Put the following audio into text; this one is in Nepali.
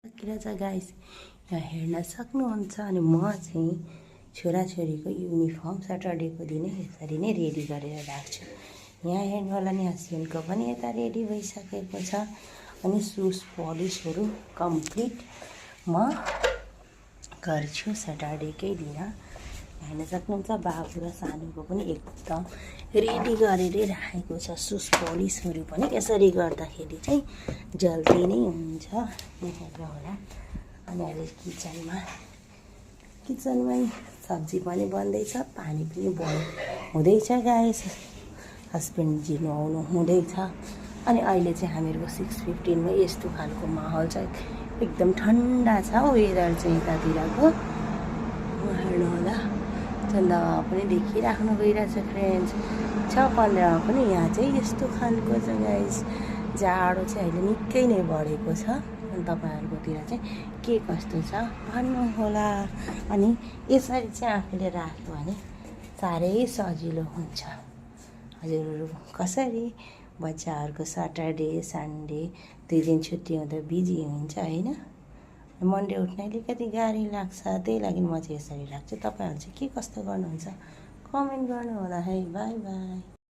सकिरहेछ गाइस, यहाँ हेर्न सक्नुहुन्छ। अनि म चाहिँ छोराछोरीको युनिफर्म सटरडेको दिनै यसरी नै रेडी गरेर राख्छु। यहाँ हेर्नु होला नि, हस्बेन्डको पनि यता रेडी भइसकेको छ। अनि सुज पलिसहरू कम्प्लिट म गर्छु सटरडेकै दिन। हेर्न सक्नुहुन्छ बाबु र सानोको पनि एकदम रेडी गरेरै राखेको छ। सुज पलिसहरू पनि यसरी गर्दाखेरि चाहिँ जल्दी नै हुन्छ। हेर्नु होला। अनि अहिले किचनमै सब्जी पनि बन्दैछ, पानी पनि हुँदैछ गाइस। हस्बेन्डजी नुहाउनु हुँदैछ। अनि अहिले चाहिँ हामीहरूको 6:15मा यस्तो खालको माहौल छ, एकदम ठन्डा छ वेदर चाहिँ यतातिरको। हेर्नु होला, चन्द्रमा पनि देखिराख्नु गइरहेछ फ्रेन्ड्स। 6:15मा पनि यहाँ चाहिँ यस्तो खालको छ गाइस। जाडो चाहिँ अहिले निकै नै बढेको छ। अनि तपाईँहरूकोतिर चाहिँ के कस्तो छ भन्नु होला। अनि यसरी चाहिँ आफूले राख्यो भने साह्रै सजिलो हुन्छ। हजुरहरू कसरी बच्चाहरूको सटरडे सन्डे 2 दिन छुट्टी हुँदा बिजी हुन्छ होइन। मन्डे उठ्न अलिकति गाह्रो लाग्छ, त्यही लागि म चाहिँ यसरी राख्छु। तपाईँहरू चाहिँ के कस्तो गर्नुहुन्छ कमेन्ट गर्नु होला है। By by.